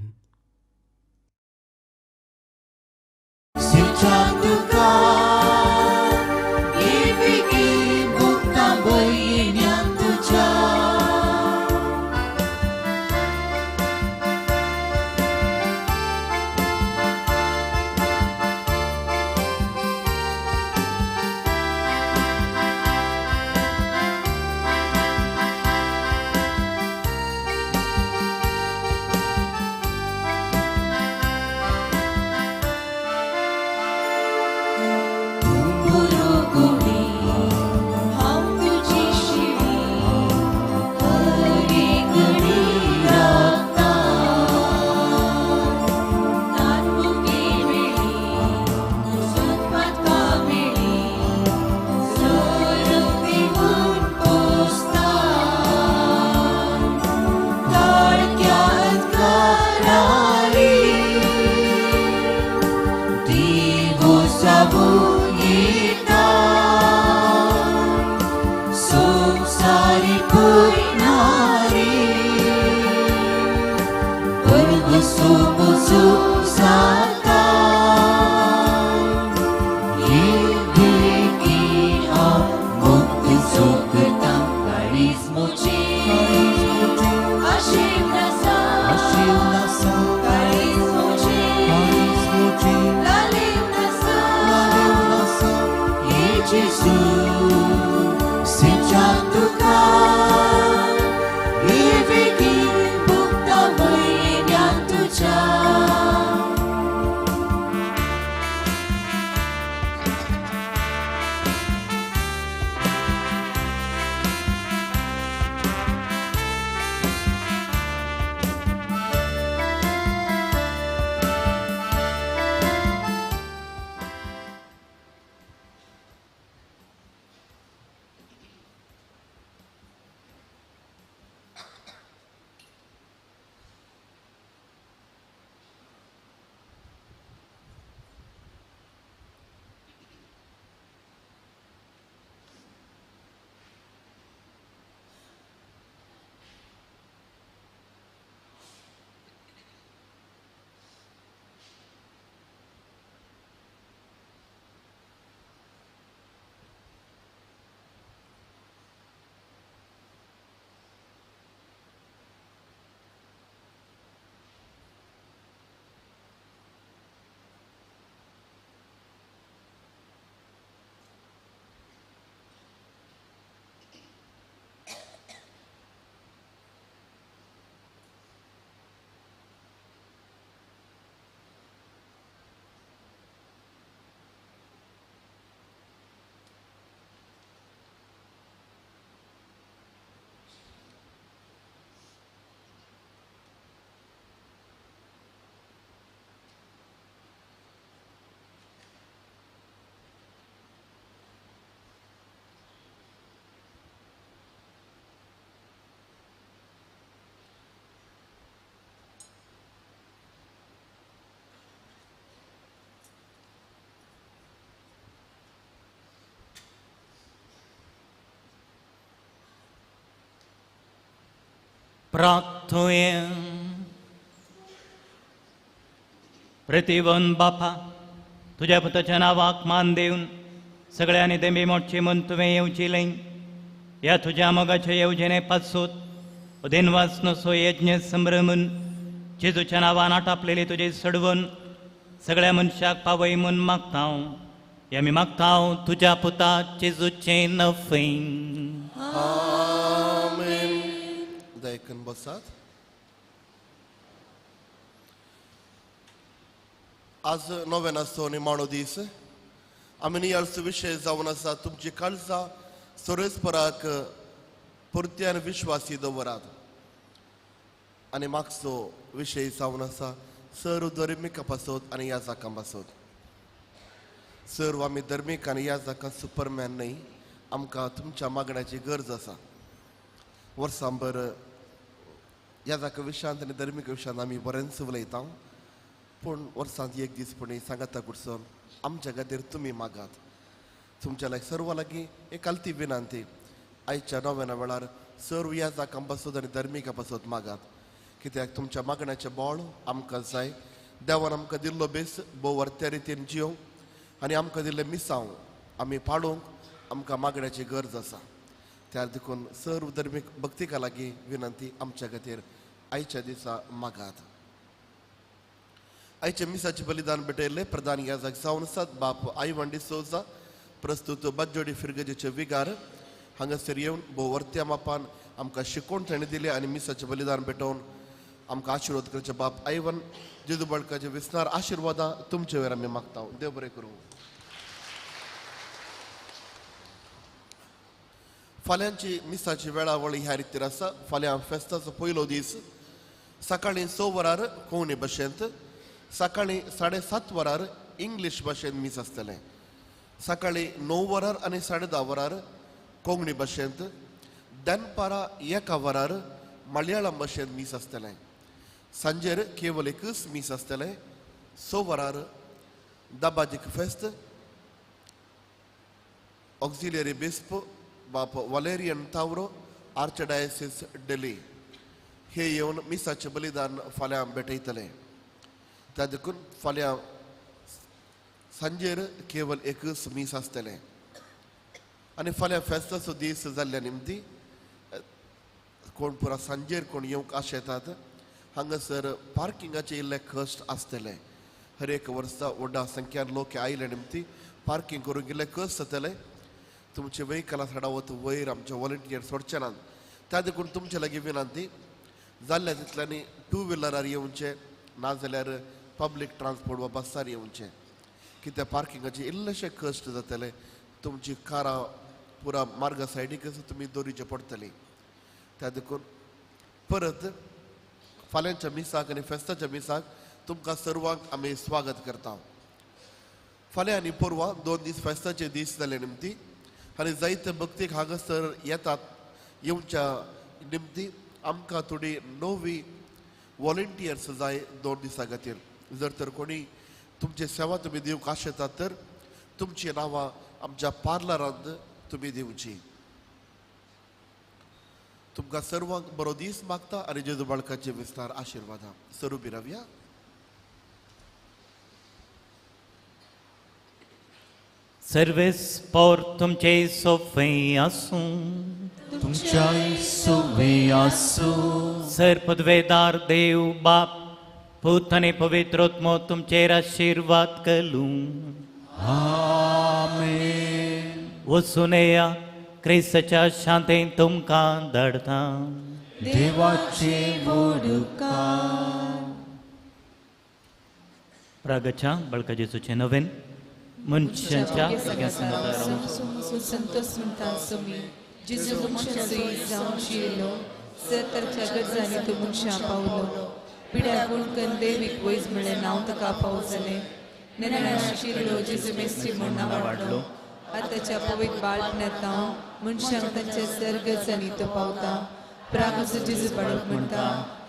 प्रार्थोया. प्रतिवन बापा, तुझ्या पुताच्या नावाक मान देऊन सगळ्यांनी देंबे मोठचे म्हूण तुवें येवचिलें. ह्या तुज्या मोगाच्या येवजणे पासून दिनवास नसो यज्ञ संभ्रमून जेजूच्या नांवान आटापलेले तुजे सडवून सगळ्या मनशाक पावय म्हूण मागता. हे आमी मागता तुज्या पुता जेजूचे नफें. आमेन. दयकन बसात. आज नोवेनाचो निमाणो दीस. आमी नियाळचो विशय जावन आसा तुमची काळजां सोरेस्पराक परत्यान विश्वासी दवरात. आनी मागचो विशय जावन आसा सर्व धर्मीका पासत आनी याजकां पासत. सर्व आमी धर्मीक आनी याजकां सुपरमॅन न्हय. आमकां तुमच्या मागण्याची गरज आसा. वर्सांभर याजका विशयांत आनी धर्मीक विशयांत आमी बरेंच उलयता. पूण वर्सांत एक दीस पुणी सांगाता कडसून आमच्या खातीर तुमी मागात. तुमच्या सर्व लागीं एक कालती विनंती. आयच्या नोवेना वेळार सर्व याजकां पासत आनी धर्मीका पासत मागात. कित्याक तुमच्या मागण्याचें बोळ आमकां जाय. देवान आमकां दिल्लो बेस भोव वर्त्या रितीन जियोंक आनी आमकां दिल्ले मिसांव आमी पाळूंक आमकां मागण्याची गरज आसा. त्या देखून सर्व धर्मीक भक्तिका लागीं विनंती आमच्या खातीर आयच्या दिसा मागात. आयचे मिसाचे बलिदान भेटयल्ले प्रधान याजक जावन आसात बाप आयवन डिसोजा, प्रस्तुत बज्जोडी फिरगजेचे विगार. हांगासर येवन भोव वर्त्या मापान आमकां शिकोवण ताणें दिले आनी मिसाचें बलिदान भेटोवन आमकां आशिर्वाद करचे बाप आयवन जेजू बाळकाचे विस्नार आशिर्वादां तुमचे वयर आमी मागता. देव बरें करूं. फाल्यांची मिसाची वेळावळी ह्या रितीर आसा. फाल्यां फेस्ताचो पयलो दीस. सकाळीं 6 वरार कोंकणी भाशेंत, सकाळीं 7:30 वरार इंग्लीश भाशेंत मीस आसतलें. सकाळीं 9 वरार आनी 10:30 वरार कोंकणी भाशेंत, दनपारां 1 वरार मलयाळम भाशेंत मीस आसतलें. सांजेर केवल एकच मीस आसतलें. 6 वरार दाबाजीक फेस्त. ऑक्झिलियरी बिस्प बाप वलेरियन तावरो, आर्चडायसिस डेली हे येवन मिसाचें बलिदान फाल्यां भेटयतले. त्या देखून फाल्यां सांजेर केवल एकच मीस आसतलें. आनी फाल्यां फेस्ताचो दीस जाल्ल्या निमती कोण पुरा सांजेर कोण येवंक आशेतात हांगासर पार्किंगाचे इल्ले कश्ट आसतले. हर एक वर्सा व्हडा संख्यान लोक आयले निमती पार्किंग करूंक इल्ले कश्ट जातले. तुमचे वेहिकलां सडावत वयर आमचे वॉलंटियर सोडचे नात. त्या देखून तुमचे लागीं विनंती जाल्ल्या तितल्यांनी 2 व्हिलरार येवचे नाजाल्यार पब्लीक ट्रान्सपोर्ट वा बसार येवचे. कित्याक पार्किंगाचे इल्लेशे कश्ट जातले. तुमची कारां पुरा मार्गा सायडीक तुमी दवरिचे पडटली. त्या देखून परत फाल्यांच्या मिसाक आनी फेस्ताच्या मिसाक तुमकां सर्वांक आमी स्वागत करता. फाल्यां आनी परवां 2 दीस फेस्ताचे दीस जाले निमती आनी जायते भक्तीक हांगासर येतात. येवच्या निमती आमकां थोडी नवी वॉलंटियर्स जाय 2 दिसां खातीर. जर तर कोणी तुमची सेवा तुमी दिवंक आशेतात तर तुमची नांवां आमच्या पार्लरांत तुमी दिवची. तुमकां सर्वांक बरो दीस मागता आनी जेजू बाळकाचे विस्तार आशिर्वादां. सरुबी रावया. सर्वेस पोर तुमचे सोफे आसूं. तुमच्या सोवे आसूं. सर पदवेदार देव बाप पूत आनी पवित्रोत्मो तुमचेर आशिर्वाद करूं. आमेन. वचून येया क्रिस्ताच्या शांतेन तुमकां धाडटा. देवाचे मोडुकार. प्रागच्या बाळका जेजूचे नवेन मनशांच्या संतोष म्हणटा सोमी जेजू मनशां सई जावन शिरलो. सतरच्या गरजांनी तूं मनशां पावलो. पिड्याकून कंदेवीक वयस म्हणलें नांव ताका पावसलें. नेनां शिरलो जेजू मेस्ती म्हूण नांव वाडलो. आतांच्या पवित्र बाळपणांत हांव मनशांक तांच्या सर्गजांनी तो पावता. प्रागुचो जेजू बाळक म्हणटा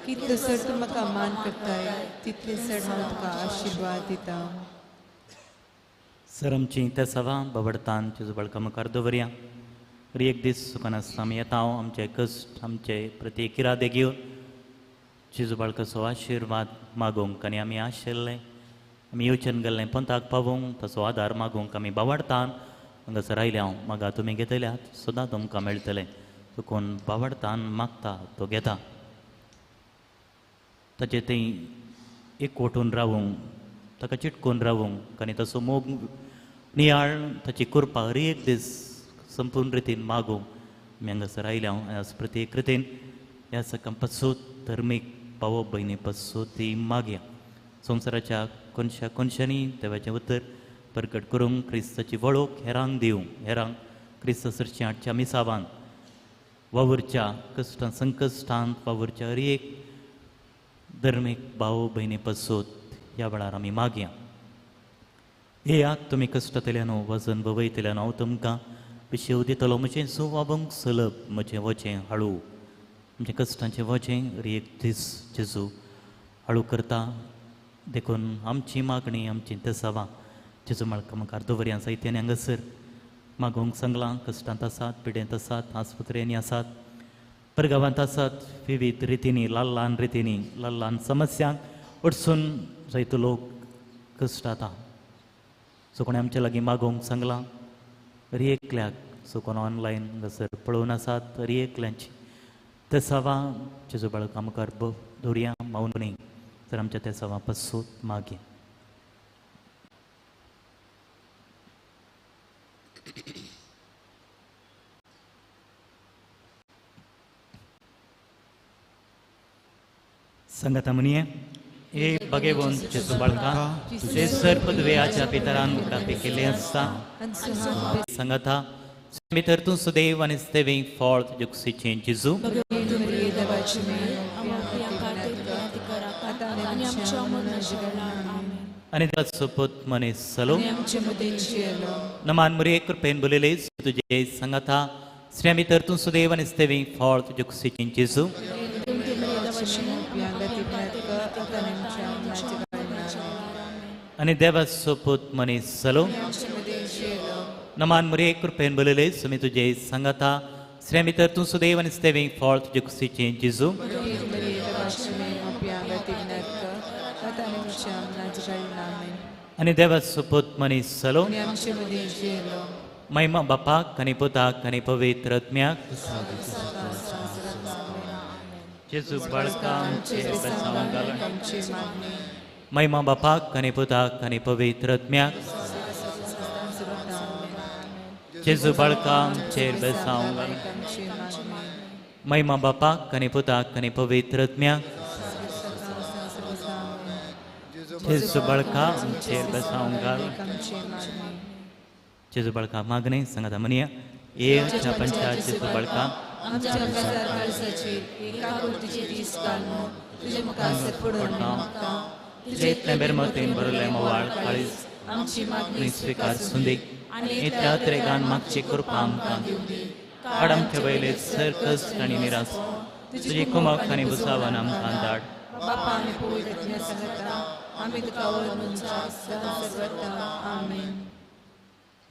कितलो चड तूं म्हाका मान करताय तितले चड हांव तुका आशिर्वाद दिता. सर आमची त्या सवा बवडतान जेजू बाळका मुखार दवरया. एक दीस सुखान आसता आमी येता आमचे कश्ट आमचे प्रत्येक इरादे घेवन जेजू बाळकाचो आशिर्वाद मागोवंक आनी आमी आशिल्ले आमी येवचेन गेल्ले पंथाक पावोवंक ताचो आदार मागोवंक आमी बावडतान हांगासर आयल्या हांव मागा तुमी घेतल्यात सदां तुमकां मेळटले तो कोण बावडतान मागता तो घेता ताचे थंय एकवटून रावूंक ताका चिटकून रावूंक आनी ताचो मोग नियाळ ताची कृपा हर एक दीस संपूर्ण रितीन मागोवंक आमी हांगासर आयल्या हांव आज प्रत्येक रितीन ह्या सकाळ पासून धर्मीक भाव भयणी पासून ती मागया संवसाराच्या कोणशा कोणशांनी देवाचें उतर प्रकट करूंक क्रिस्ताची वळख हेरांक दिवंक हेरांक क्रिस्त सरची हाडच्या मिसावान वावुरच्या कश्टां संकश्टांत वावुरच्या हर एक धर्मीक भाव भयणी पासून ह्या वेळार आमी मागया येयात तुमी कश्टांतल्यान वजन ववयतल्यान हांव तुमकां पिशेव दितलो म्हजें सुवाबंक सलप म्हजें वचें हळू म्हणजे कश्टांचें वचें हर एक दीस जेजू हळू करता देखून आमची मागणी आमची तेसावां जेजू म्हाका दवर्यां साहित्यान हांगासर मागोवंक सांगलां कश्टांत आसात पिडेंत आसात आस्पत्रेनी आसात परगांवांत आसात विविध रितींनी ल्हान रितींनी ल्हान समस्यांक अडसून जायतो लोक कश्टांत आहा सो कोणें आमचे लागीं मागोवंक सांगलां हर एकल्याक सो कोण ऑनलायन हांगासर पळोवन आसात हर एकल्यांची तेसावां जेजू बाळक आमकां दवरया मावून तर आमच्या तेसावां पासून मागया संगता म्हणये ए भगेवन जेजू बाळका तुजे सर पदव्याच्या पितरान उगडापे केले आसता संगता भितर तूं सुदैव आनी सेवे फळ तुजे कुशीचें जेजू आनी ताचो पूत मनीस जालो नमान मुरे कृपेन बोलिले तुजे संगता श्री भितर तूं सुदैव आनी सेवे फळ तुजे कुशीचें जेजू आनी देवाचो पूत मनीस जालो नमान मुरे कृपेन बोलिले सुमी तुजे संगता श्री भितर तूं सुदैव आनी सेवे फळ तुजे कुशीचें जेजू आनी देवाचो पूत मनीस जालो महिमा बापाक आनी पुताक आनी पवित्र आत्म्याक जेजू बाळका महिमा बापाक आनी पुताक आनी पवित्र आत्म्याक जेजू बाळका चेर बेसावंक महिमा बापाक आनी पुताक आनी पवित्र आत्म्याक जेजू बाळका चेर बेसावंक जेजू बाळका मागणे सांगाता म्हणया येच्या पंचायत जेजू बाळका आमच्या बाजार काळजाचेर एका कोटीचे दीस घालून तुजे मुखार पडून मागता तुजे इतलें मतेन बरयलें मोवाळ काळीज आमची मागणी स्विकार सुंदी इतल्या त्रेगान मागची कृपा आमकां काड आमचे वयले सर्कस आनी निरास तुजी कुमक आनी बुसावान आमकां धाड बापा आमी पवित्र सांगता आमी तुका वळखून सर्वता आमेन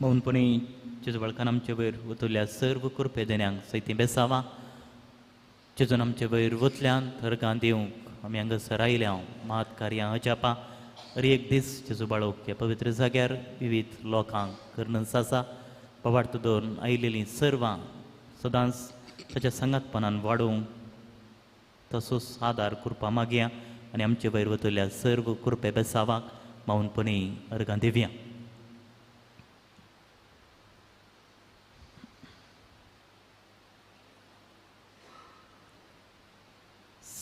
मौनपणी जेजू बाळकान आमचे वयर वतुल्या सर्व कृपे देण्यांक सैती बेसावा जेजून आमचे वयर वतल्यान थरकां दिवंक आमी हांगासर आयल्या मात कार्यां अजापां हर एक दीस जेजू बाळोक ह्या पवित्र जाग्यार विविध लोकांक करनस आसा पवार्थ दवरून आयिल्लीं सर्वां सदांच ताच्या संगातपणान वाडोवंक तसोच आदार कृपा मागया आनी आमचे वयर वतुल्या सर्व कृपे बेसावाक माऊनपणी अर्गां दिवया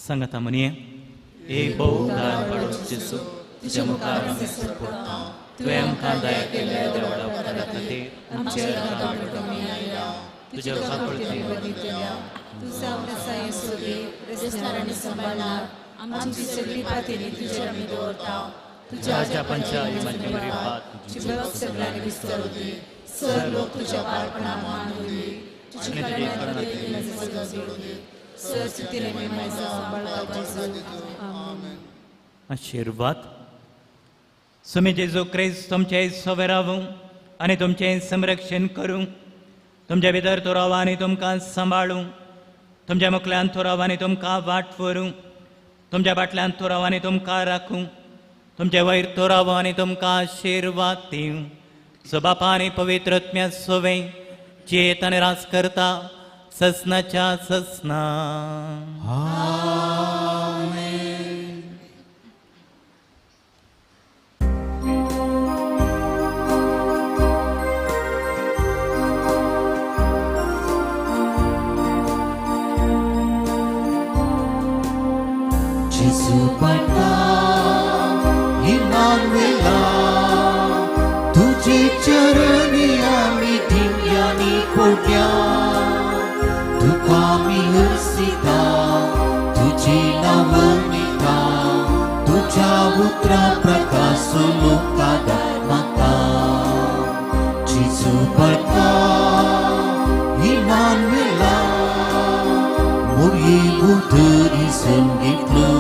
संगता म्हणये ए भोवदार पडो जेजू तुज्या मुखार आमी पडटा तुवें आमकां दया केल्या देवळा उपकारा खातीर आमच्या घरांत कमी आयल्या तुज्या वापरती बघितल्या तू सावरसाय सोदे रस्त्यार आनी सांबाळणार आमची सगळी पातेली तुजेर आमी दवरता तुज्या पंचायती माझी बरी पात चिबक सगळ्यांनी विस्तरली सर लोक तुज्या बाळपणां मान उरली तुजी सर सुतीने मी माझा बाळका जेजू आमेन आशीर्वाद सुमी जेजू क्रिस्त तुमचे सोबे रावूं आनी तुमचें संरक्षण करूं तुमच्या भितर तो राव आनी तुमकां सांबाळूं तुमच्या मुखल्यान तो राव आनी तुमकां वाट व्हरूं तुमच्या बाटल्यान तो राव आनी तुमकां राखूं तुमचे वयर तो राव आनी तुमकां आशिर्वाद दिवं सो बापा आनी पवित्रत्म्या सोवे चेत आनी रास करता ससनाच्या ससना Jesu Bapa, Immanuela, तुझे चरणी आम्ही दिव्यानी कोट्या तुका मी हरसिता तुझी नावनिता तुझ्या उतरा प्रकाश लोकादा माता Jesu Bapa, Immanuela, Mori Budari संगीतलं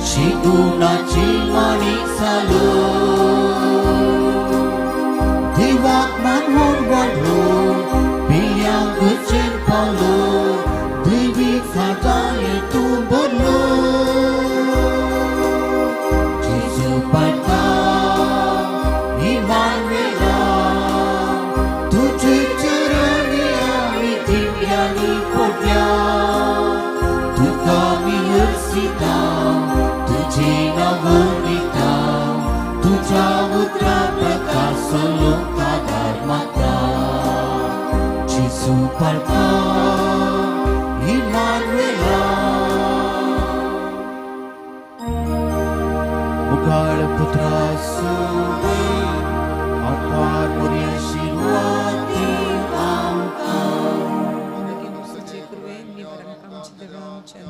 शिगुणाची माणिक झालो देवाक मानवून वाढलो पिल्यांक चेर पावलो दैवीक फाटाळे तूं भरलो जेजू बाळका इम्मानुएला तुझे चरणी आम्ही दिव्यांनी पडल्या तुका मी हरसिता तुझे नावनिता तुझ्या उतरा प्रकाश लोकादार माता जेजू बाळका इम्मानुएला मुखार पुत्रा सोवे आभार बरी आशीर्वाद दी आमकां जे कृपे निवारण आमची देवा आमच्या